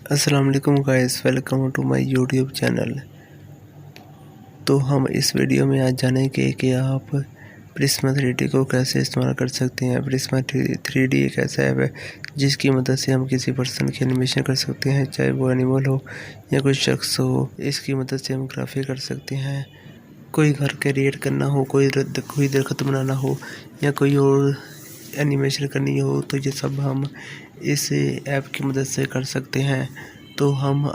अस्सलाम वालेकुम guys, welcome to my YouTube channel. तो हम इस वीडियो में आज जानेंगे कि आप प्रिज्मा 3D को कैसे इस्तेमाल कर सकते हैं। प्रिज्मा 3D एक ऐसा ऐप है जिसकी मदद से हम किसी पर्सन की एनिमेशन कर सकते हैं, चाहे वो एनिमल हो या कोई शख्स हो। इसकी मदद से हम ग्राफिक कर सकते हैं, कोई घर क्रिएट करना हो, कोई दरख्त बनाना हो या कोई और एनिमेशन करनी हो, तो ये सब हम इस ऐप की मदद से कर सकते हैं। तो हम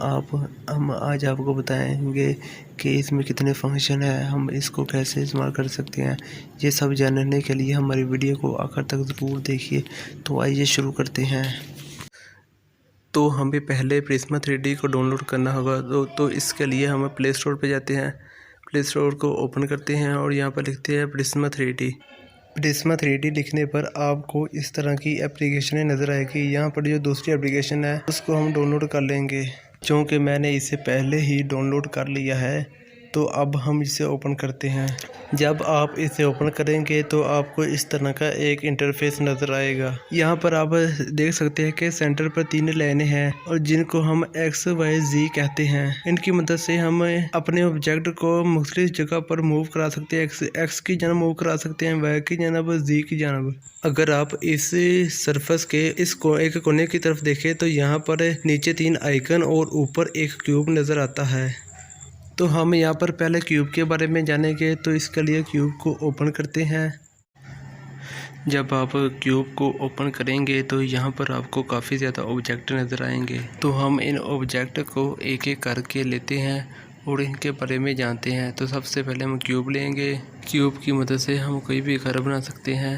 आज आपको बताएंगे कि इसमें कितने फंक्शन हैं, हम इसको कैसे इस्तेमाल कर सकते हैं। ये सब जानने के लिए हमारी वीडियो को आखिर तक ज़रूर देखिए। तो आइए शुरू करते हैं। तो हमें पहले प्रिज्मा 3D को डाउनलोड करना होगा। तो इसके लिए हम प्ले स्टोर पर जाते हैं, प्ले स्टोर को ओपन करते हैं और यहाँ पर लिखते हैं प्रिज्मा 3D। प्रिज्मा 3D लिखने पर आपको इस तरह की एप्लीकेशनें नज़र आएगी। यहाँ पर जो दूसरी एप्लीकेशन है उसको हम डाउनलोड कर लेंगे, क्योंकि मैंने इसे पहले ही डाउनलोड कर लिया है। तो अब हम इसे ओपन करते हैं। जब आप इसे ओपन करेंगे तो आपको इस तरह का एक इंटरफेस नज़र आएगा। यहाँ पर आप देख सकते हैं कि सेंटर पर 3 लाइनें हैं और जिनको हम XYZ कहते हैं। इनकी मदद से हम अपने ऑब्जेक्ट को मुख्तलिफ जगह पर मूव करा सकते हैं। X की जानब मूव करा सकते हैं, Y की जानब, Z की जानब। अगर आप इस सरफेस के एक कोने की तरफ देखें तो यहाँ पर नीचे 3 आइकन और ऊपर एक क्यूब नज़र आता है। तो हम यहाँ पर पहले क्यूब के बारे में जानेंगे। तो इसके लिए क्यूब को ओपन करते हैं। जब आप क्यूब को ओपन करेंगे तो यहाँ पर आपको काफ़ी ज़्यादा ऑब्जेक्ट नज़र आएंगे। तो हम इन ऑब्जेक्ट को एक एक करके लेते हैं और इनके बारे में जानते हैं। तो सबसे पहले हम क्यूब लेंगे। क्यूब की मदद से हम कोई भी घर बना सकते हैं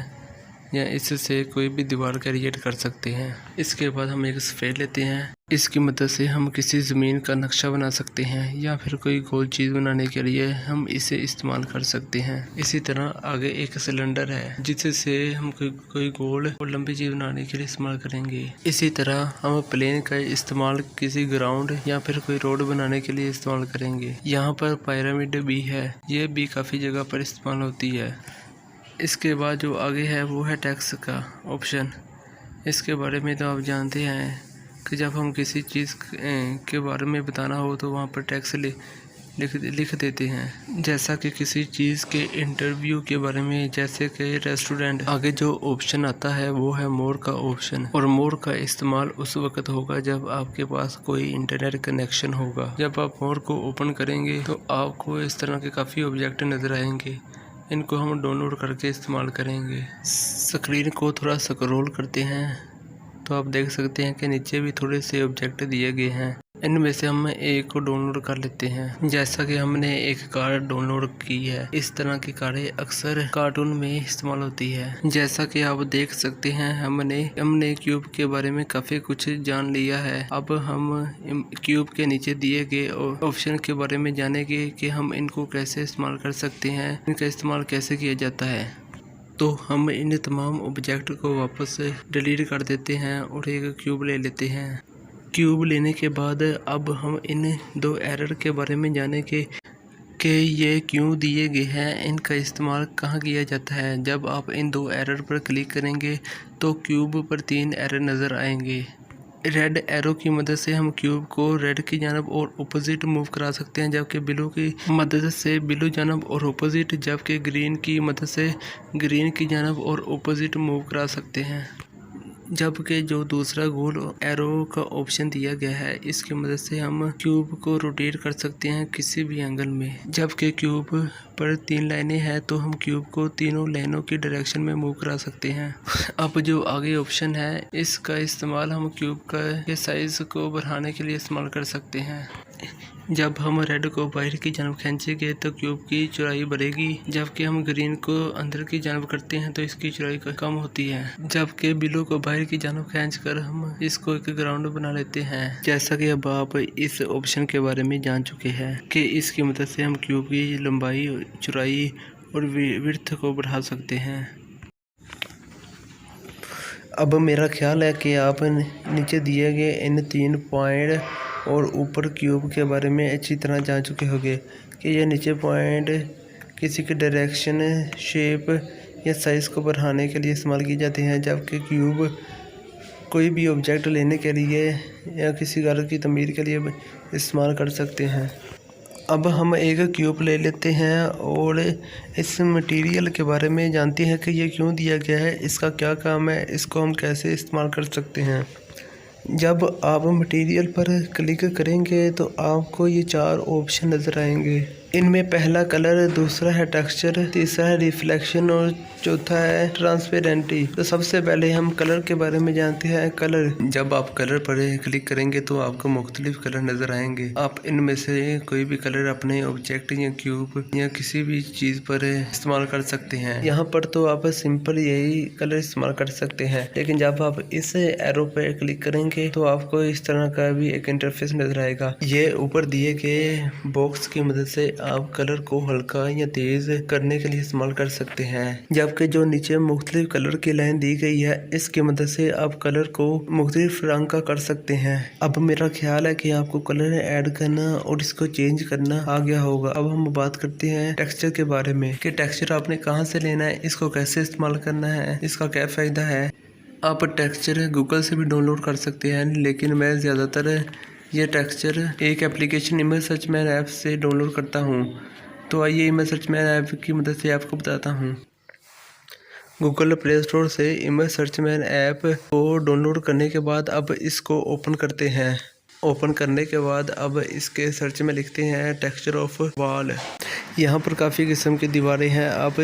या इससे कोई भी दीवार क्रिएट कर सकते हैं। इसके बाद हम एक सफ़ेद लेते हैं। इसकी मदद से हम किसी ज़मीन का नक्शा बना सकते हैं या फिर कोई गोल चीज़ बनाने के लिए हम इसे इस्तेमाल कर सकते हैं। इसी तरह आगे एक सिलेंडर है जिससे हम कोई गोल और लंबी चीज़ बनाने के लिए इस्तेमाल करेंगे। इसी तरह हम प्लेन का इस्तेमाल किसी ग्राउंड या फिर कोई रोड बनाने के लिए इस्तेमाल करेंगे। यहाँ पर पिरामिड भी है, ये भी काफ़ी जगह पर इस्तेमाल होती है। इसके बाद जो आगे है वो है टेक्स्ट का ऑप्शन। इसके बारे में तो आप जानते हैं कि जब हम किसी चीज़ के बारे में बताना हो तो वहाँ पर टेक्स्ट लिख देते हैं। जैसा कि किसी चीज़ के इंटरव्यू के बारे में, जैसे कि रेस्टोरेंट। आगे जो ऑप्शन आता है वो है मोर का ऑप्शन, और मोर का इस्तेमाल उस वक्त होगा जब आपके पास कोई इंटरनेट कनेक्शन होगा। जब आप मोर को ओपन करेंगे तो आपको इस तरह के काफ़ी ऑब्जेक्ट नज़र आएंगे। इनको हम डाउनलोड करके इस्तेमाल करेंगे। स्क्रीन को थोड़ा स्क्रॉल करते हैं तो आप देख सकते हैं कि नीचे भी थोड़े से ऑब्जेक्ट दिए गए हैं। इनमें से हम एक को डाउनलोड कर लेते हैं। जैसा कि हमने एक कार डाउनलोड की है। इस तरह की कारें अक्सर कार्टून में इस्तेमाल होती है। जैसा कि आप देख सकते हैं हमने क्यूब के बारे में काफ़ी कुछ जान लिया है। अब हम क्यूब के नीचे दिए गए ऑप्शन के बारे में जानेंगे कि हम इनको कैसे इस्तेमाल कर सकते हैं, इनका इस्तेमाल कैसे किया जाता है। तो हम इन तमाम ऑब्जेक्ट को वापस डिलीट कर देते हैं और एक क्यूब ले लेते हैं। क्यूब लेने के बाद अब हम इन 2 एरर के बारे में जानेंगे कि ये क्यों दिए गए हैं, इनका इस्तेमाल कहाँ किया जाता है। जब आप इन 2 एरर पर क्लिक करेंगे तो क्यूब पर 3 एरर नज़र आएंगे। रेड एरो की मदद से हम क्यूब को रेड की जानब और अपोजिट मूव करा सकते हैं, जबकि ब्लू की मदद से ब्लू जानब और अपोजिट, जबकि ग्रीन की मदद से ग्रीन की जानब और अपोजिट मूव करा सकते हैं। जबकि जो दूसरा गोल एरो का ऑप्शन दिया गया है, इसकी मदद से हम क्यूब को रोटेट कर सकते हैं किसी भी एंगल में। जबकि क्यूब पर 3 लाइनें हैं तो हम क्यूब को तीनों लाइनों की डायरेक्शन में मूव करा सकते हैं। अब जो आगे ऑप्शन है, इसका इस्तेमाल हम क्यूब के साइज को बढ़ाने के लिए इस्तेमाल कर सकते हैं। जब हम रेड को बाहर की जानब खींचेंगे तो क्यूब की चौड़ाई बढ़ेगी, जबकि हम ग्रीन को अंदर की जानब करते हैं तो इसकी चौड़ाई कम होती है। जबकि ब्लू को बाहर की जानब खींचकर हम इसको एक ग्राउंड बना लेते हैं। जैसा कि अब आप इस ऑप्शन के बारे में जान चुके हैं कि इसकी मदद से हम क्यूब की लंबाई, चौड़ाई और विड्थ को बढ़ा सकते हैं। अब मेरा ख्याल है कि आप नीचे दिए गए इन 3 पॉइंट और ऊपर क्यूब के बारे में अच्छी तरह जान चुके होंगे कि ये नीचे पॉइंट किसी की डायरेक्शन, शेप या साइज़ को बढ़ाने के लिए इस्तेमाल किए जाते हैं, जबकि क्यूब कोई भी ऑब्जेक्ट लेने के लिए या किसी घर की तमीर के लिए इस्तेमाल कर सकते हैं। अब हम एक क्यूब ले लेते हैं और इस मटेरियल के बारे में जानते हैं कि ये क्यों दिया गया है, इसका क्या काम है, इसको हम कैसे इस्तेमाल कर सकते हैं। जब आप मटेरियल पर क्लिक करेंगे तो आपको ये 4 ऑप्शन नज़र आएंगे। इनमें पहला कलर, दूसरा है टेक्सचर, तीसरा है रिफ्लेक्शन और चौथा है ट्रांसपेरेंटी। तो सबसे पहले हम कलर के बारे में जानते हैं। कलर, जब आप कलर पर क्लिक करेंगे तो आपको मुख्तलिफ कलर नज़र आएंगे। आप इनमें से कोई भी कलर अपने ऑब्जेक्ट या क्यूब या किसी भी चीज़ पर इस्तेमाल कर सकते हैं। यहाँ पर तो आप सिंपल यही कलर इस्तेमाल कर सकते हैं, लेकिन जब आप इस एरो पर क्लिक करेंगे तो आपको इस तरह का भी एक इंटरफेस नज़र आएगा। ये ऊपर दिए गए बॉक्स की मदद से आप कलर को हल्का या तेज करने के लिए इस्तेमाल कर सकते हैं, जबकि जो नीचे मुख्तलिफ कलर की लाइन दी गई है इसकी मदद से आप कलर को मुख्तलिफ रंग का कर सकते हैं। अब मेरा ख्याल है कि आपको कलर ऐड करना और इसको चेंज करना आ गया होगा। अब हम बात करते हैं टेक्सचर के बारे में कि टेक्सचर आपने कहाँ से लेना है, इसको कैसे इस्तेमाल करना है, इसका क्या फ़ायदा है। आप टेक्सचर गूगल से भी डाउनलोड कर सकते हैं, लेकिन मैं ज़्यादातर ये टेक्सचर एक application image search man app से डाउनलोड करता हूँ। तो आइए इमेज सर्च मैन ऐप की मदद से आपको बताता हूँ। गूगल प्ले स्टोर से इमेज सर्च मैन ऐप को डाउनलोड करने के बाद अब इसको ओपन करते हैं। ओपन करने के बाद अब इसके सर्च में लिखते हैं टेक्सचर ऑफ वॉल। यहाँ पर काफ़ी किस्म की दीवारें हैं। आप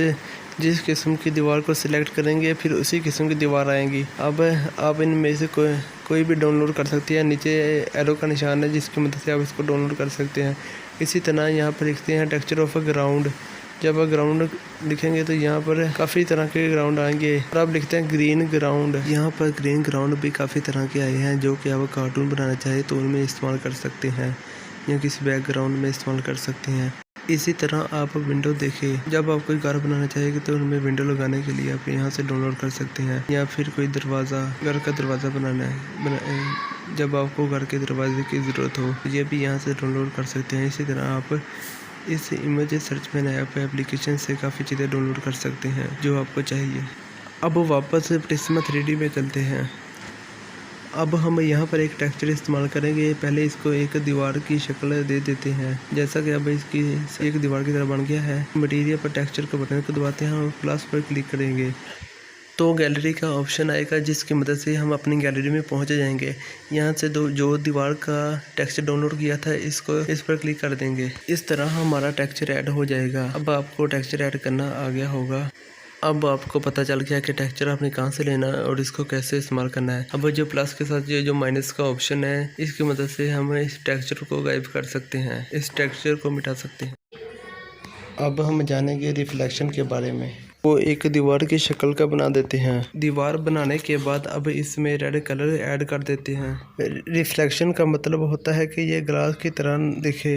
जिस किस्म की दीवार को सिलेक्ट करेंगे फिर उसी किस्म की दीवार आएंगी। अब आप इनमें से कोई भी डाउनलोड कर सकते हैं। नीचे एरो का निशान है जिसकी मदद से आप इसको डाउनलोड कर सकते हैं। इसी तरह यहाँ पर लिखते हैं टेक्सचर ऑफ ग्राउंड। जब आप ग्राउंड लिखेंगे तो यहाँ पर काफ़ी तरह के ग्राउंड आएंगे और आप लिखते हैं ग्रीन ग्राउंड। यहाँ पर ग्रीन ग्राउंड भी काफ़ी तरह के आए हैं जो कि आप कार्टून बनाना चाहे तो उनमें इस्तेमाल कर सकते हैं या किसी बैकग्राउंड में इस्तेमाल कर सकते हैं। इसी तरह आप विंडो देखें, जब आप कोई घर बनाना चाहेंगे तो उनमें विंडो लगाने के लिए आप यहाँ से डाउनलोड कर सकते हैं। या फिर कोई दरवाज़ा, घर का दरवाज़ा बनाना है, जब आपको घर के दरवाजे की ज़रूरत हो ये भी यहाँ से डाउनलोड कर सकते हैं। इसी तरह आप इस image search man app application से काफ़ी चीज़ें डाउनलोड कर सकते हैं जो आपको चाहिए। अब वापस प्रिज्मा 3D में चलते हैं। अब हम यहाँ पर एक टेक्सचर इस्तेमाल करेंगे। पहले इसको एक दीवार की शक्ल दे देते हैं। जैसा कि अब इसकी एक दीवार की तरह बन गया है। मटेरियल पर टेक्सचर के बटन को दबाते हैं और प्लस पर क्लिक करेंगे तो गैलरी का ऑप्शन आएगा जिसकी मदद से हम अपनी गैलरी में पहुँच जाएंगे। यहाँ से जो दीवार का टेक्सचर डाउनलोड किया था इसको इस पर क्लिक कर देंगे। इस तरह हमारा टेक्सचर ऐड हो जाएगा। अब आपको टेक्सचर ऐड करना आ गया होगा। अब आपको पता चल गया कि टेक्सचर आपने कहाँ से लेना है और इसको कैसे इस्तेमाल करना है। अब जो प्लस के साथ जो माइनस का ऑप्शन है इसकी मदद से हम इस टेक्सचर को गायब कर सकते हैं, इस टेक्सचर को मिटा सकते हैं। अब हम जानेंगे रिफ्लेक्शन के बारे में। वो एक दीवार की शक्ल का बना देते हैं। दीवार बनाने के बाद अब इसमें रेड कलर ऐड कर देते हैं। रिफ्लेक्शन का मतलब होता है कि ये ग्लास की तरह दिखे।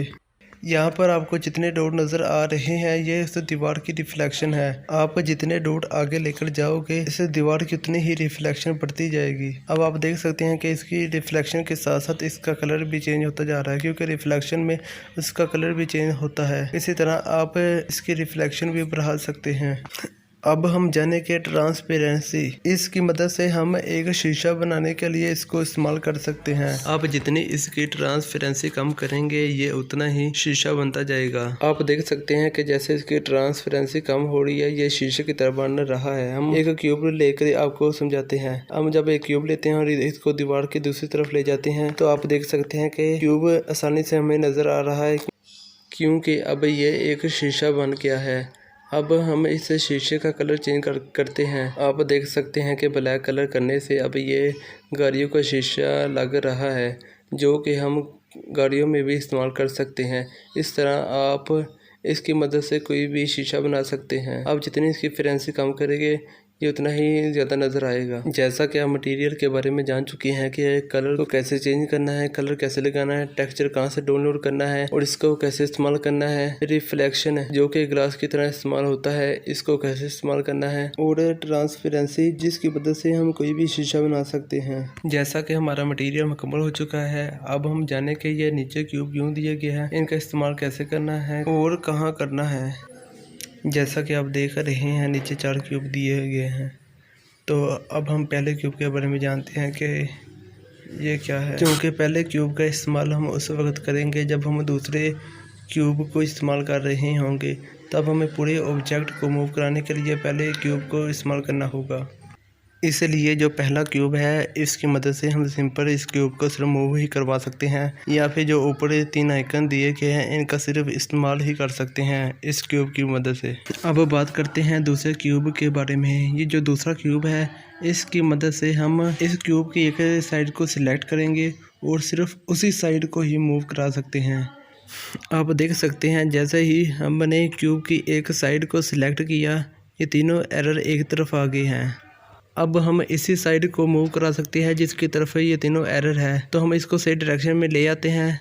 यहाँ पर आपको जितने डॉट नज़र आ रहे हैं ये इस दीवार की रिफ्लेक्शन है। आप जितने डॉट आगे लेकर जाओगे इस दीवार की उतनी ही रिफ्लेक्शन बढ़ती जाएगी। अब आप देख सकते हैं कि इसकी रिफ्लेक्शन के साथ साथ इसका कलर भी चेंज होता जा रहा है, क्योंकि रिफ्लेक्शन में उसका कलर भी चेंज होता है। इसी तरह आप इसकी रिफ्लेक्शन भी बढ़ा सकते हैं। अब हम जानेंगे ट्रांसपेरेंसी। इसकी मदद से हम एक शीशा बनाने के लिए इसको इस्तेमाल कर सकते हैं। आप जितनी इसकी ट्रांसपेरेंसी कम करेंगे ये उतना ही शीशा बनता जाएगा। आप देख सकते हैं कि जैसे इसकी ट्रांसपेरेंसी कम हो रही है ये शीशे की तरह बन रहा है। हम एक क्यूब लेकर आपको समझाते हैं। हम जब एक क्यूब लेते हैं और इसको दीवार की दूसरी तरफ ले जाते हैं तो आप देख सकते हैं कि क्यूब आसानी से हमें नज़र आ रहा है, क्योंकि अब ये एक शीशा बन गया है। अब हम इस शीशे का कलर चेंज करते हैं। आप देख सकते हैं कि ब्लैक कलर करने से अब ये गाड़ियों का शीशा लग रहा है, जो कि हम गाड़ियों में भी इस्तेमाल कर सकते हैं। इस तरह आप इसकी मदद से कोई भी शीशा बना सकते हैं। आप जितनी इसकी फ्रीक्वेंसी कम करेंगे ये उतना ही ज़्यादा नज़र आएगा। जैसा कि आप मटेरियल के बारे में जान चुके हैं कि कलर को कैसे चेंज करना है, कलर कैसे लगाना है, टेक्सचर कहाँ से डाउनलोड करना है और इसको कैसे इस्तेमाल करना है। रिफ्लेक्शन है जो कि ग्लास की तरह इस्तेमाल होता है, इसको कैसे इस्तेमाल करना है। और ट्रांसपेरेंसी जिसकी मदद से हम कोई भी शीशा बना सकते हैं। जैसा कि हमारा मटेरियल मुकम्मल हो चुका है, अब हम जाने के ये नीचे क्यूब क्यों दिए गए हैं, इनका इस्तेमाल कैसे करना है और कहाँ करना है। जैसा कि आप देख रहे हैं नीचे 4 क्यूब दिए गए हैं। तो अब हम पहले क्यूब के बारे में जानते हैं कि ये क्या है। क्योंकि पहले क्यूब का इस्तेमाल हम उस वक्त करेंगे जब हम दूसरे क्यूब को इस्तेमाल कर रहे होंगे, तब हमें पूरे ऑब्जेक्ट को मूव कराने के लिए पहले क्यूब को इस्तेमाल करना होगा। इसलिए जो पहला क्यूब है इसकी मदद से हम सिंपल इस क्यूब को सिर्फ मूव ही करवा सकते हैं, या फिर जो ऊपर 3 आइकन दिए गए हैं इनका सिर्फ इस्तेमाल ही कर सकते हैं इस क्यूब की मदद से। अब बात करते हैं दूसरे क्यूब के बारे में। ये जो दूसरा क्यूब है इसकी मदद से हम इस क्यूब की एक साइड को सिलेक्ट करेंगे और सिर्फ उसी साइड को ही मूव करा सकते हैं। आप देख सकते हैं जैसे ही हमने क्यूब की एक साइड को सिलेक्ट किया, ये तीनों एरर एक तरफ आ गए हैं। अब हम इसी साइड को मूव करा सकते हैं जिसकी तरफ ये तीनों एरर है, तो हम इसको सही डायरेक्शन में ले आते हैं।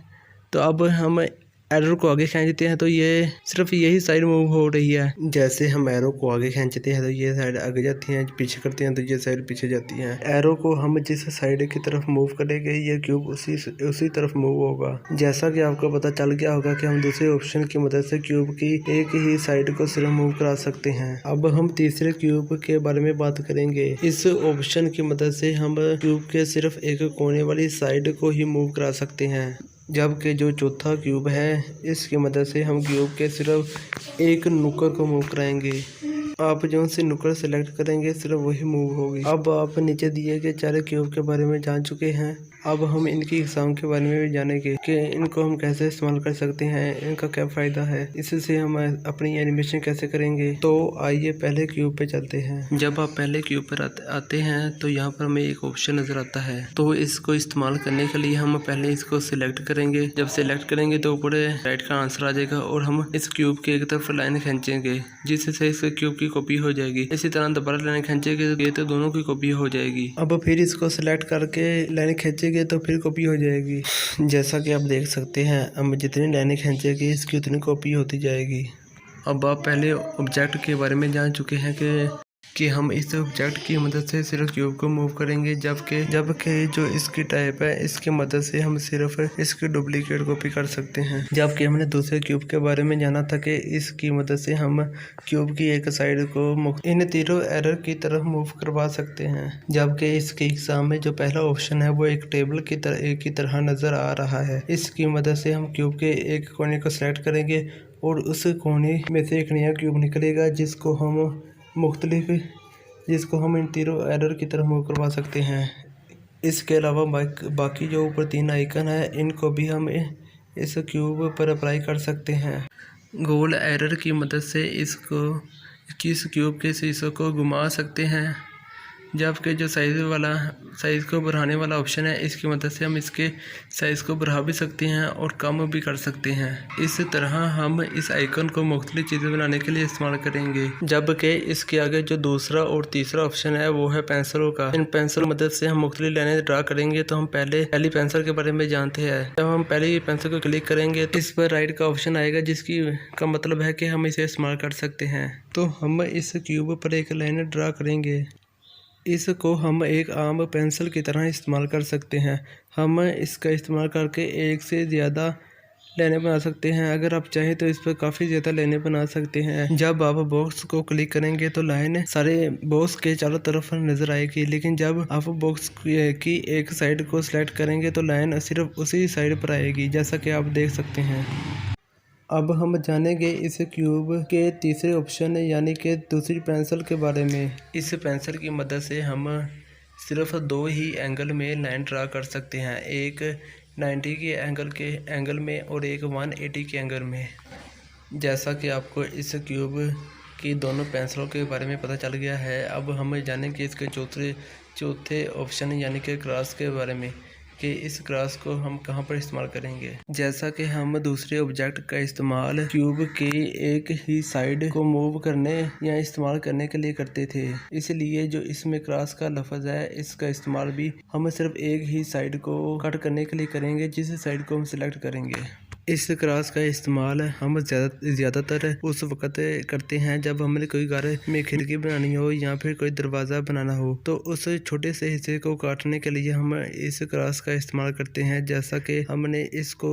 तो अब हम एरर को आगे खींचते हैं तो ये सिर्फ यही साइड मूव हो रही है। जैसे हम एरो को आगे खींचते हैं तो ये साइड आगे जाती है, पीछे करते हैं तो ये साइड पीछे जाती है। एरो को हम जिस साइड की तरफ मूव करेंगे ये क्यूब उसी तरफ मूव होगा। जैसा कि आपको पता चल गया होगा कि हम दूसरे ऑप्शन की मदद से क्यूब की एक ही साइड को सिर्फ मूव करा सकते हैं। अब हम तीसरे क्यूब के बारे में बात करेंगे। इस ऑप्शन की मदद से हम क्यूब के सिर्फ एक कोने वाली साइड को ही मूव करा सकते हैं, जबकि जो चौथा क्यूब है इसकी मदद से हम क्यूब के सिर्फ एक नुक्कड़ को मूव कराएंगे। आप जो से नुक्कड़ सेलेक्ट करेंगे सिर्फ वही मूव होगी। अब आप नीचे दिए गए 4 क्यूब के बारे में जान चुके हैं। अब हम इनकी एग्जाम के बारे में भी जानेंगे कि इनको हम कैसे इस्तेमाल कर सकते हैं, इनका क्या फ़ायदा है, इससे हम अपनी एनिमेशन कैसे करेंगे। तो आइए पहले क्यूब पे चलते हैं। जब आप पहले क्यूब पर आते हैं तो यहाँ पर हमें एक ऑप्शन नज़र आता है, तो इसको इस्तेमाल करने के लिए हम पहले इसको सिलेक्ट करेंगे। जब सिलेक्ट करेंगे तो ऊपर राइट का आंसर आ जाएगा और हम इस क्यूब के एक तरफ लाइन खींचेंगे जिससे इस क्यूब की कॉपी हो जाएगी। इसी तरह दोबारा लाइन खींचेंगे तो दोनों की कॉपी हो जाएगी। अब फिर इसको सिलेक्ट करके लाइन खींचेंगे तो फिर कॉपी हो जाएगी। जैसा कि आप देख सकते हैं हम जितनी लाइनें खींचेंगे इसकी उतनी कॉपी होती जाएगी। अब आप पहले ऑब्जेक्ट के बारे में जान चुके हैं कि हम इस ऑब्जेक्ट की मदद से सिर्फ क्यूब को मूव करेंगे, जबकि जो इसकी टाइप है इसकी मदद से हम सिर्फ इसकी डुप्लीकेट कॉपी कर सकते हैं। जबकि हमने दूसरे क्यूब के बारे में जाना था कि इसकी मदद से हम क्यूब की एक साइड को इन तीनों एरर की तरफ मूव करवा सकते हैं। जबकि इसके एग्जाम में जो पहला ऑप्शन है वो एक टेबल की तरह नज़र आ रहा है। इसकी मदद से हम क्यूब के एक कोने को सेलेक्ट करेंगे और उस कोने में से एक नया क्यूब निकलेगा जिसको हम इन तीनों एरर की तरफ मूव करवा सकते हैं। इसके अलावा बाकी जो ऊपर 3 आइकन है इनको भी हम इस क्यूब पर अप्लाई कर सकते हैं। गोल एरर की मदद से इस क्यूब के शीशे को घुमा सकते हैं, जबकि जो साइज़ को बढ़ाने वाला ऑप्शन है इसकी मदद से हम इसके साइज़ को बढ़ा भी सकते हैं और कम भी कर सकते हैं। इस तरह हम इस आइकन को मुख्तलिफ चीज़ें बनाने के लिए इस्तेमाल करेंगे। जबकि इसके आगे जो दूसरा और तीसरा ऑप्शन है वो है पेंसिलों का। इन पेंसिल मदद से हम मुख्तलिफ लाइनें ड्रा करेंगे। तो हम पहली पेंसिल के बारे में जानते हैं। जब हम पहली पेंसिल को क्लिक करेंगे तो इस पर राइट का ऑप्शन आएगा जिसका मतलब है कि हम इसे इस्तेमाल कर सकते हैं। तो हम इस क्यूब पर एक लाइन ड्रा करेंगे। इसको हम एक आम पेंसिल की तरह इस्तेमाल कर सकते हैं। हम इसका इस्तेमाल करके एक से ज़्यादा लाइनें बना सकते हैं। अगर आप चाहें तो इस पर काफ़ी ज़्यादा लाइनें बना सकते हैं। जब आप बॉक्स को क्लिक करेंगे तो लाइन सारे बॉक्स के चारों तरफ नज़र आएगी, लेकिन जब आप बॉक्स की एक साइड को सिलेक्ट करेंगे तो लाइन सिर्फ उसी साइड पर आएगी, जैसा कि आप देख सकते हैं। अब हम जानेंगे इस क्यूब के तीसरे ऑप्शन यानी कि दूसरी पेंसिल के बारे में। इस पेंसिल की मदद से हम सिर्फ 2 ही एंगल में लाइन ड्रा कर सकते हैं, एक 90 के एंगल में और एक 180 के एंगल में। जैसा कि आपको इस क्यूब की दोनों पेंसिलों के बारे में पता चल गया है, अब हम जानेंगे इसके चौथे ऑप्शन यानी कि क्रॉस के बारे में कि इस क्रॉस को हम कहां पर इस्तेमाल करेंगे। जैसा कि हम दूसरे ऑब्जेक्ट का इस्तेमाल क्यूब की एक ही साइड को मूव करने या इस्तेमाल करने के लिए करते थे, इसलिए जो इसमें क्रॉस का लफ्ज़ है इसका इस्तेमाल भी हम सिर्फ एक ही साइड को कट करने के लिए करेंगे, जिस साइड को हम सिलेक्ट करेंगे। इस क्रॉस का इस्तेमाल हम ज़्यादातर उस वक्त करते हैं जब हमें कोई घर में खिड़की बनानी हो या फिर कोई दरवाज़ा बनाना हो, तो उस छोटे से हिस्से को काटने के लिए हम इस क्रॉस का इस्तेमाल करते हैं। जैसा कि हमने इसको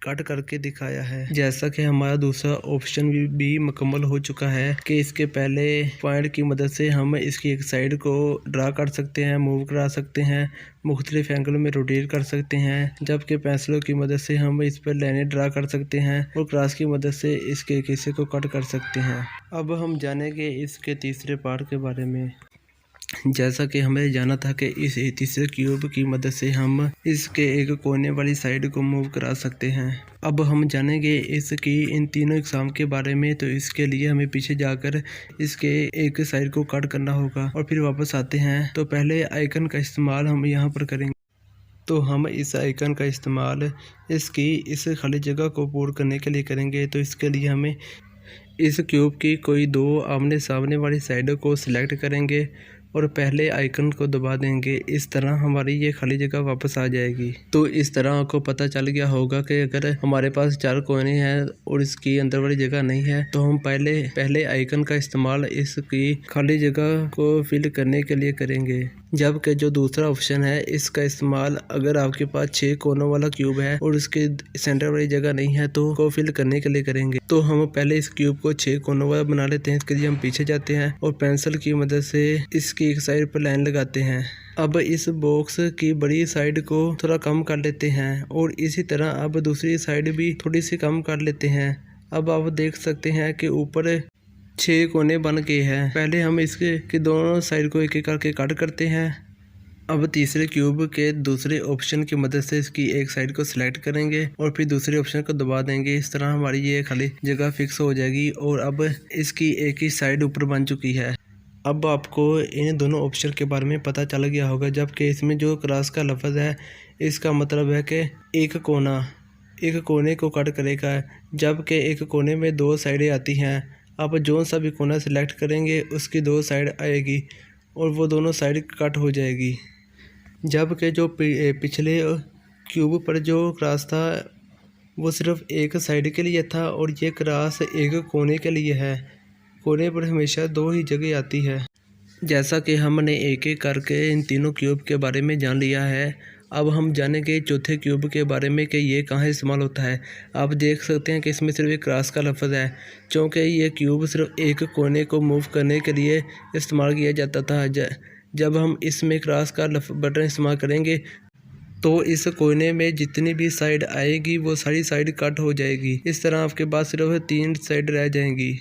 कट करके दिखाया है। जैसा कि हमारा दूसरा ऑप्शन भी मुकम्मल हो चुका है कि इसके पहले पॉइंट की मदद से हम इसकी एक साइड को ड्रा कर सकते हैं, मूव करा सकते हैं, मुख्तलिफ एंगल में रोटेट कर सकते हैं, जबकि पेंसिलों की मदद से हम इस पर लाइनें ड्रा कर सकते हैं और क्रॉस की मदद से इसके एक हिस्से को कट कर सकते हैं। अब हम जानेंगे इसके तीसरे पार्ट के बारे में। जैसा कि हमें जाना था कि इस तीसरे क्यूब की मदद से हम इसके एक कोने वाली साइड को मूव करा सकते हैं। अब हम जानेंगे इसकी इन तीनों एग्जाम के बारे में। तो इसके लिए हमें पीछे जाकर इसके एक साइड को कट करना होगा और फिर वापस आते हैं। तो पहले आइकन का इस्तेमाल हम यहाँ पर करेंगे। तो हम इस आइकन का इस्तेमाल इसकी इस खाली जगह को पूर्ण करने के लिए करेंगे। तो इसके लिए हमें इस क्यूब की कोई दो आमने सामने वाली साइडों को सिलेक्ट करेंगे और पहले आइकन को दबा देंगे। इस तरह हमारी ये खाली जगह वापस आ जाएगी। तो इस तरह आपको पता चल गया होगा कि अगर हमारे पास 4 कोने हैं और इसकी अंदर वाली जगह नहीं है तो हम पहले आइकन का इस्तेमाल इसकी खाली जगह को फिल करने के लिए करेंगे। जबकि जो दूसरा ऑप्शन है इसका इस्तेमाल अगर आपके पास 6 कोनों वाला क्यूब है और उसके सेंटर वाली जगह नहीं है तो को फिल करने के लिए करेंगे। तो हम पहले इस क्यूब को 6 कोनों वाला बना लेते हैं। इसके लिए हम पीछे जाते हैं और पेंसिल की मदद से इसकी एक साइड पर लाइन लगाते हैं। अब इस बॉक्स की बड़ी साइड को थोड़ा कम कर लेते हैं और इसी तरह अब दूसरी साइड भी थोड़ी सी कम कर लेते हैं। अब आप देख सकते हैं कि ऊपर 6 कोने बन गए हैं। पहले हम इसके दोनों साइड को एक एक करके कट करते हैं। अब तीसरे क्यूब के दूसरे ऑप्शन की मदद से इसकी एक साइड को सिलेक्ट करेंगे और फिर दूसरे ऑप्शन को दबा देंगे। इस तरह हमारी ये खाली जगह फिक्स हो जाएगी और अब इसकी एक ही साइड ऊपर बन चुकी है। अब आपको इन दोनों ऑप्शन के बारे में पता चल गया होगा। जबकि इसमें जो क्रॉस का लफ्ज़ है इसका मतलब है कि एक कोने को कट करेगा, जबकि एक कोने में 2 साइडें आती हैं। आप जो सा भी कोना सिलेक्ट करेंगे उसकी 2 साइड आएगी और वो दोनों साइड कट हो जाएगी। जबकि जो पिछले क्यूब पर जो क्रॉस था वो सिर्फ एक साइड के लिए था और ये क्रॉस एक कोने के लिए है। कोने पर हमेशा 2 ही जगह आती है। जैसा कि हमने एक एक करके इन तीनों क्यूब के बारे में जान लिया है, अब हम जानेंगे चौथे क्यूब के बारे में कि ये कहाँ इस्तेमाल होता है। आप देख सकते हैं कि इसमें सिर्फ एक क्रॉस का लफ्ज़ है, क्योंकि ये क्यूब सिर्फ एक कोने को मूव करने के लिए इस्तेमाल किया जाता था। जब हम इसमें क्रॉस का बटन इस्तेमाल करेंगे तो इस कोने में जितनी भी साइड आएगी वो सारी साइड कट हो जाएगी। इस तरह आपके पास सिर्फ 3 साइड रह जाएंगी।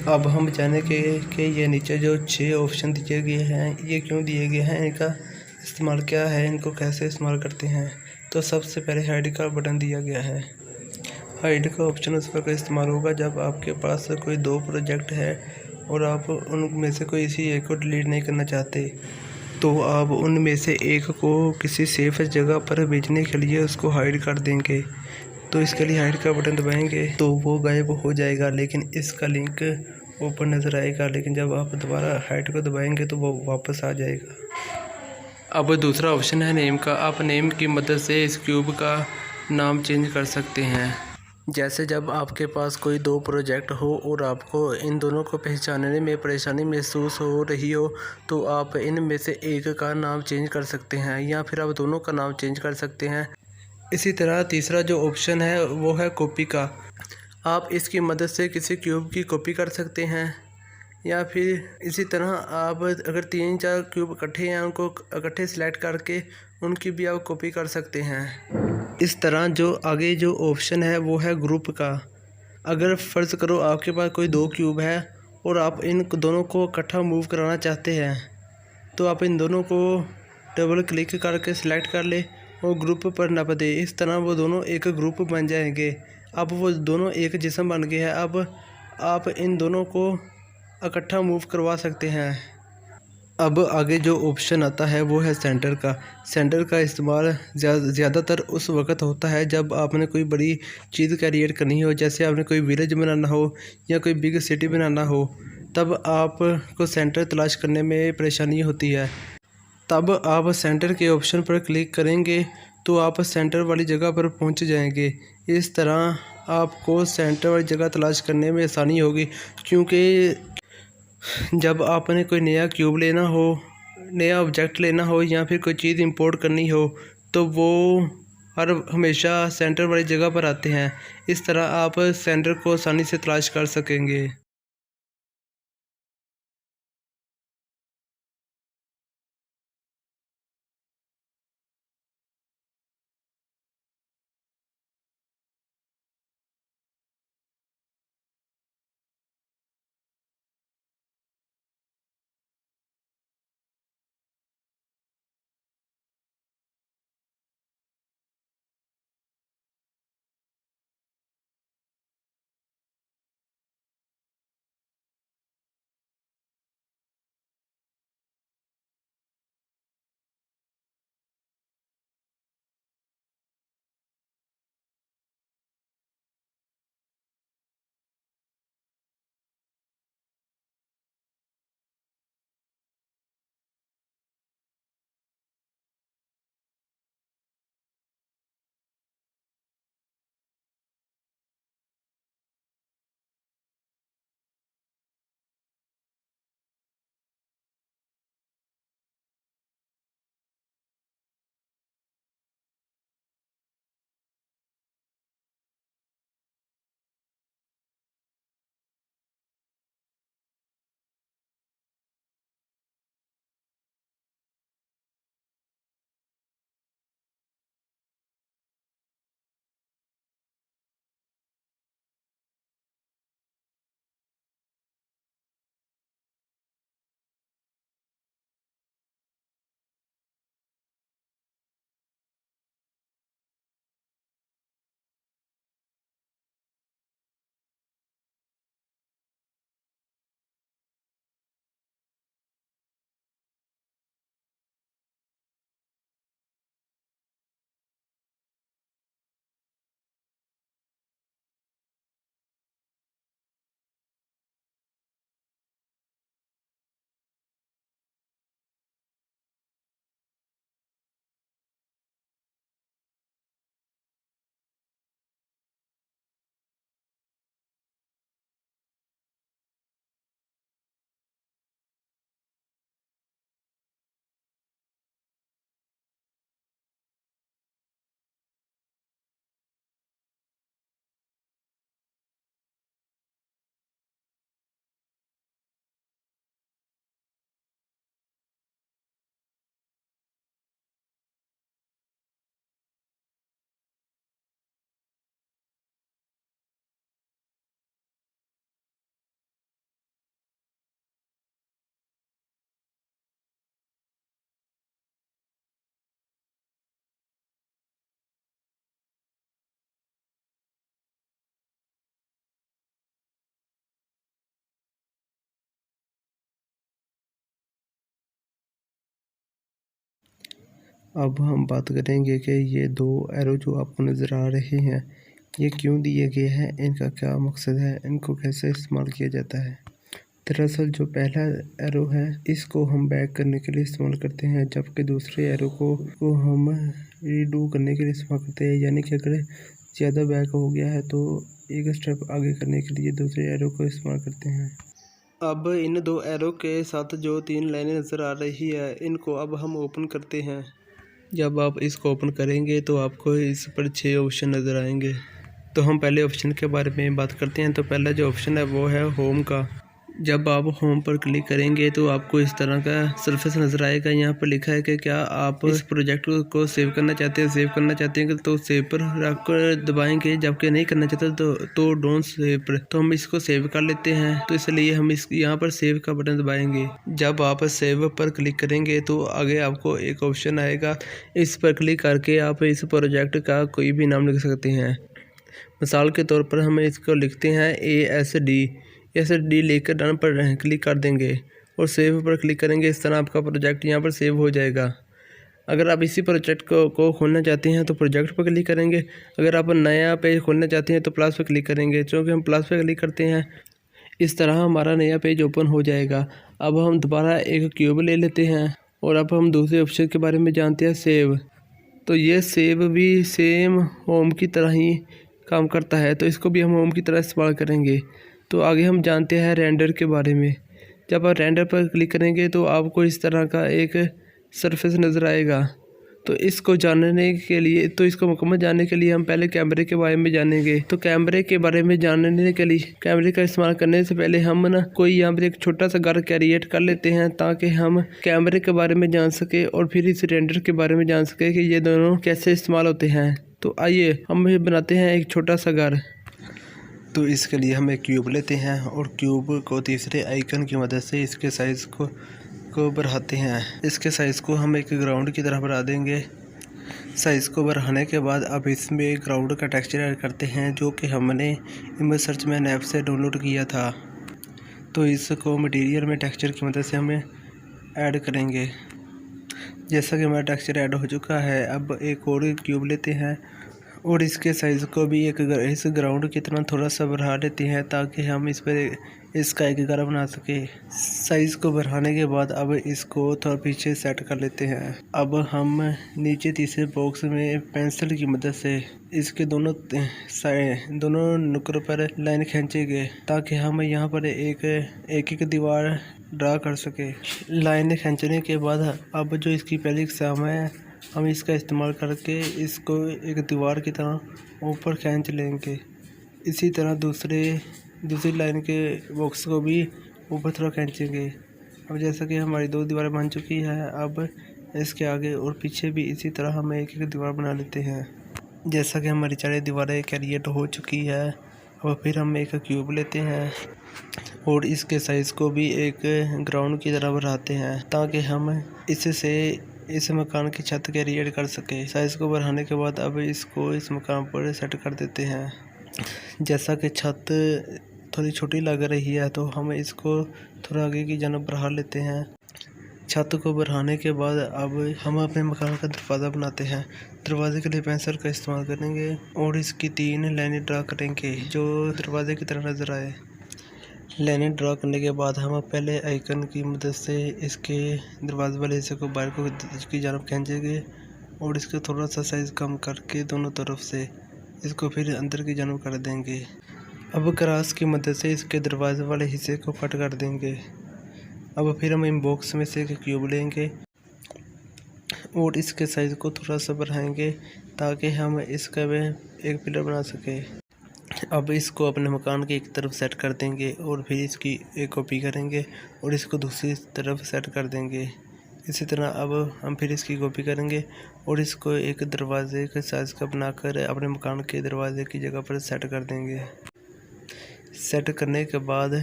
अब हम जानेंगे कि ये नीचे जो 6 ऑप्शन दिए गए हैं ये क्यों दिए गए हैं, इनका इस्तेमाल क्या है, इनको कैसे इस्तेमाल करते हैं। तो सबसे पहले हाइड का बटन दिया गया है। हाइड का ऑप्शन उस वक्त इस्तेमाल होगा जब आपके पास कोई 2 प्रोजेक्ट है और आप उनमें से कोई इसी एक को डिलीट नहीं करना चाहते, तो आप उनमें से एक को किसी सेफ जगह पर भेजने के लिए उसको हाइड कर देंगे। तो इसके लिए हाइड का बटन दबाएंगे तो वो गायब हो जाएगा, लेकिन इसका लिंक ऊपर नज़र आएगा। लेकिन जब आप दोबारा हाइड को दबाएंगे तो वो वापस आ जाएगा। अब दूसरा ऑप्शन है नेम का। आप नेम की मदद से इस क्यूब का नाम चेंज कर सकते हैं। जैसे जब आपके पास कोई 2 प्रोजेक्ट हो और आपको इन दोनों को पहचानने में परेशानी महसूस हो रही हो तो आप इनमें से एक का नाम चेंज कर सकते हैं या फिर आप दोनों का नाम चेंज कर सकते हैं। इसी तरह तीसरा जो ऑप्शन है वो है कॉपी का। आप इसकी मदद से किसी क्यूब की कॉपी कर सकते हैं या फिर इसी तरह आप अगर 3-4 क्यूब इकट्ठे हैं उनको इकट्ठे सेलेक्ट करके उनकी भी आप कॉपी कर सकते हैं। इस तरह जो आगे जो ऑप्शन है वो है ग्रुप का। अगर फ़र्ज़ करो आपके पास कोई 2 क्यूब है और आप इन दोनों को इकट्ठा मूव कराना चाहते हैं तो आप इन दोनों को डबल क्लिक करके सिलेक्ट कर ले और ग्रुप पर नप दे। इस तरह वो दोनों एक ग्रुप बन जाएंगे। अब वो दोनों एक जिस्म बन गए हैं। अब आप इन दोनों को इकट्ठा मूव करवा सकते हैं। अब आगे जो ऑप्शन आता है वो है सेंटर का। सेंटर का इस्तेमाल ज़्यादातर उस वक्त होता है जब आपने कोई बड़ी चीज़ क्रिएट करनी हो, जैसे आपने कोई विलेज बनाना हो या कोई बिग सिटी बनाना हो, तब आपको सेंटर तलाश करने में परेशानी होती है। तब आप सेंटर के ऑप्शन पर क्लिक करेंगे तो आप सेंटर वाली जगह पर पहुंच जाएंगे। इस तरह आपको सेंटर वाली जगह तलाश करने में आसानी होगी, क्योंकि जब आपने कोई नया क्यूब लेना हो, नया ऑब्जेक्ट लेना हो या फिर कोई चीज़ इंपोर्ट करनी हो तो वो और हमेशा सेंटर वाली जगह पर आते हैं। इस तरह आप सेंटर को आसानी से तलाश कर सकेंगे। अब हम बात करेंगे कि ये दो एरो जो आपको नज़र आ रहे हैं ये क्यों दिए गए हैं, इनका क्या मकसद है, इनको कैसे इस्तेमाल किया जाता है। दरअसल जो पहला एरो है इसको हम बैक करने के लिए इस्तेमाल करते हैं, जबकि दूसरे एरो को हम रीडू करने के लिए इस्तेमाल करते हैं। यानी कि अगर ज़्यादा बैक हो गया है तो एक स्टेप आगे करने के लिए दूसरे एरो को इस्तेमाल करते हैं। अब इन दो एरो के साथ जो 3 लाइनें नज़र आ रही है इनको अब हम ओपन करते हैं। जब आप इसको ओपन करेंगे तो आपको इस पर 6 ऑप्शन नज़र आएंगे। तो हम पहले ऑप्शन के बारे में बात करते हैं। तो पहला जो ऑप्शन है वो है होम का। जब आप होम पर क्लिक करेंगे तो आपको इस तरह का सरफेस नज़र आएगा। यहाँ पर लिखा है कि क्या आप इस प्रोजेक्ट को सेव करना चाहते हैं तो सेव पर रखकर दबाएंगे, जबकि नहीं करना चाहते तो डोंट सेव पर। तो हम इसको सेव कर लेते हैं, तो इसलिए हम यहाँ पर सेव का बटन दबाएंगे। जब आप सेव पर क्लिक करेंगे तो आगे आपको एक ऑप्शन आएगा, इस पर क्लिक करके आप इस प्रोजेक्ट का कोई भी नाम लिख सकते हैं। मिसाल के तौर पर हम इसको लिखते हैं ASD लेकर डन पर क्लिक कर देंगे और सेव पर क्लिक करेंगे। इस तरह आपका प्रोजेक्ट यहाँ पर सेव हो जाएगा। अगर आप इसी प्रोजेक्ट को खोलना चाहते हैं तो प्रोजेक्ट पर क्लिक करेंगे। अगर आप नया पेज खोलना चाहते हैं तो प्लस पर क्लिक करेंगे। चूँकि हम प्लस पर क्लिक करते हैं इस तरह हमारा नया पेज ओपन हो जाएगा। अब हम दोबारा एक क्यूब ले लेते हैं और अब हम दूसरे ऑप्शन के बारे में जानते हैं, सेव। तो ये सेव भी सेम होम की तरह ही काम करता है, तो इसको भी हम होम की तरह इस्तेमाल करेंगे। तो आगे हम जानते हैं रेंडर के बारे में। जब आप रेंडर पर क्लिक करेंगे तो आपको इस तरह का एक सरफेस नज़र आएगा। तो इसको जानने के लिए, तो इसको मुकम्मल जानने के लिए हम पहले कैमरे के बारे में जानेंगे। तो कैमरे के बारे में जानने के लिए कैमरे का इस्तेमाल करने से पहले हम ना कोई यहाँ पर एक छोटा सा घर क्रिएट कर लेते हैं ताकि हम कैमरे के बारे में जान सके और फिर इस रेंडर के बारे में जान सके कि ये दोनों कैसे इस्तेमाल होते हैं। तो आइए हम बनाते हैं एक छोटा सा घर। तो इसके लिए हम एक क्यूब लेते हैं और क्यूब को तीसरे आइकन की मदद से इसके साइज़ को बढ़ाते हैं। इसके साइज़ को हम एक ग्राउंड की तरह बढ़ा देंगे। साइज़ को बढ़ाने के बाद अब इसमें ग्राउंड का टेक्सचर ऐड करते हैं जो कि हमने इमेज सर्च मैन ऐप से डाउनलोड किया था। तो इसको मटेरियल में टेक्सचर की मदद से हमें ऐड करेंगे। जैसा कि हमारा टेक्सचर ऐड हो चुका है, अब एक और क्यूब लेते हैं और इसके साइज़ को भी इस ग्राउंड की तरह थोड़ा सा बढ़ा लेते हैं ताकि हम इस पर इसका एक घर बना सके। साइज़ को बढ़ाने के बाद अब इसको थोड़ा पीछे सेट कर लेते हैं। अब हम नीचे तीसरे बॉक्स में पेंसिल की मदद से इसके दोनों नुक्करों पर लाइन खींचेंगे ताकि हम यहाँ पर एक दीवार ड्रा कर सके। लाइन खींचने के बाद अब जो इसकी पहली एग्जाम है, हम इसका इस्तेमाल करके इसको एक दीवार की तरह ऊपर खींच लेंगे। इसी तरह दूसरी लाइन के बॉक्स को भी ऊपर थोड़ा खींचेंगे। अब जैसा कि हमारी 2 दीवारें बन चुकी है, अब इसके आगे और पीछे भी इसी तरह हम एक दीवार बना लेते हैं। जैसा कि हमारी 4 दीवारें क्रिएट हो चुकी है, अब फिर हम एक क्यूब लेते हैं और इसके साइज़ को भी एक ग्राउंड की तरह बढ़ाते हैं ताकि हम इससे इस मकान की छत क्रिएट कर सके। साइज़ को बढ़ाने के बाद अब इसको इस मकान पर सेट कर देते हैं। जैसा कि छत थोड़ी छोटी लग रही है तो हम इसको थोड़ा आगे की जानब बढ़ा लेते हैं। छत को बढ़ाने के बाद अब हम अपने मकान का दरवाज़ा बनाते हैं। दरवाजे के लिए पेंसिल का इस्तेमाल करेंगे और इसकी 3 लाइनें ड्रा करेंगे जो दरवाजे की तरह नज़र आए। लाइनें ड्रा करने के बाद हम पहले आइकन की मदद से इसके दरवाजे वाले हिस्से को बाहर को की जानब खींचेंगे और इसका थोड़ा सा साइज़ कम करके दोनों तरफ से इसको फिर अंदर की जानब कर देंगे। अब क्रॉस की मदद से इसके दरवाजे वाले हिस्से को कट कर देंगे। अब फिर हम इन बॉक्स में से एक क्यूब लेंगे और इसके साइज़ को थोड़ा सा बढ़ाएंगे ताकि हम इसका एक पिलर बना सके। अब इसको अपने मकान की एक तरफ सेट कर देंगे और फिर इसकी एक कॉपी करेंगे और इसको दूसरी तरफ सेट कर देंगे। इसी तरह अब हम फिर इसकी कॉपी करेंगे और इसको एक दरवाजे के साइज़ का बनाकर अपने मकान के दरवाजे की जगह पर सेट कर देंगे। सेट करने के बाद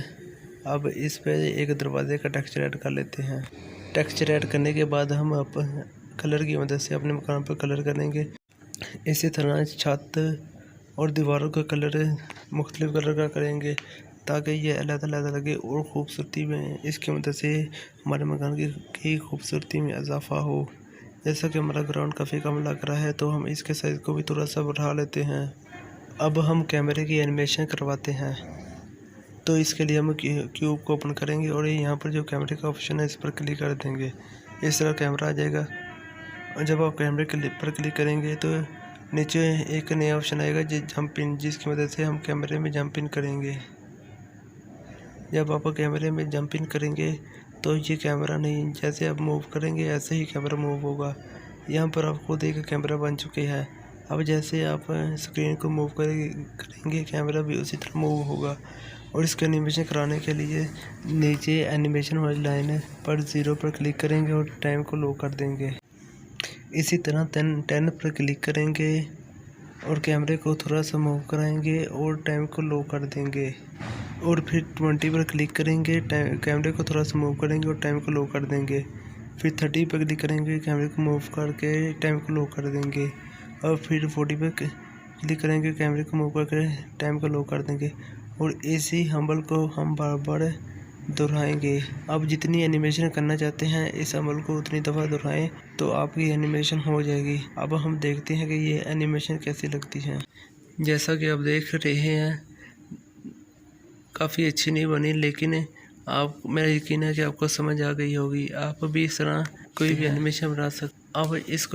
अब इस पर एक दरवाजे का टेक्सचर ऐड कर लेते हैं। टेक्सचर ऐड करने के बाद हम अब कलर की मदद से अपने मकान पर कलर करेंगे। इसी तरह छत और दीवारों का कलर मुख्तलिफ कलर का करेंगे ताकि ये अलग-अलग लगे और ख़ूबसूरती में इसकी मदद से हमारे मकान की खूबसूरती में इजाफा हो। जैसा कि हमारा ग्राउंड काफ़ी कम लग रहा है तो हम इसके साइज़ को भी थोड़ा सा बढ़ा लेते हैं। अब हम कैमरे की एनिमेशन करवाते हैं। तो इसके लिए हम क्यूब को ओपन करेंगे और यहाँ पर जो कैमरे का ऑप्शन है इस पर क्लिक कर देंगे। इस तरह कैमरा आ जाएगा और जब आप कैमरे पर क्लिक करेंगे तो नीचे एक नया ऑप्शन आएगा जंप इन, जिसकी मदद से हम कैमरे में जंप इन करेंगे। जब आप कैमरे में जंप इन करेंगे तो ये कैमरा नहीं, जैसे आप मूव करेंगे ऐसे ही कैमरा मूव होगा। यहाँ पर आप खुद एक कैमरा बन चुके हैं। अब जैसे आप स्क्रीन को मूव करेंगे कैमरा भी उसी तरह मूव होगा। और इसके एनिमेशन कराने के लिए नीचे एनिमेशन वाली लाइन पर 0 पर क्लिक करेंगे और टाइम को लो कर देंगे। इसी तरह 10 पर क्लिक करेंगे और कैमरे को थोड़ा सा मूव कराएंगे और टाइम को लो कर देंगे। और फिर 20 पर क्लिक करेंगे, कैमरे को थोड़ा सा मूव करेंगे और टाइम को लो कर देंगे। फिर 30 पर क्लिक करेंगे, कैमरे को मूव करके टाइम को लो कर देंगे। और फिर 40 पर क्लिक करेंगे, कैमरे को मूव करके टाइम को लो कर देंगे। और इसी अमल को हम बार बार दोहराएंगे। आप जितनी एनिमेशन करना चाहते हैं इस अमल को उतनी दफ़ा दोहराएं तो आपकी एनिमेशन हो जाएगी। अब हम देखते हैं कि ये एनिमेशन कैसी लगती है। जैसा कि आप देख रहे हैं काफ़ी अच्छी नहीं बनी, लेकिन मेरा यकीन है कि आपको समझ आ गई होगी। आप भी इस तरह कोई भी एनिमेशन बना सकते। अब इसको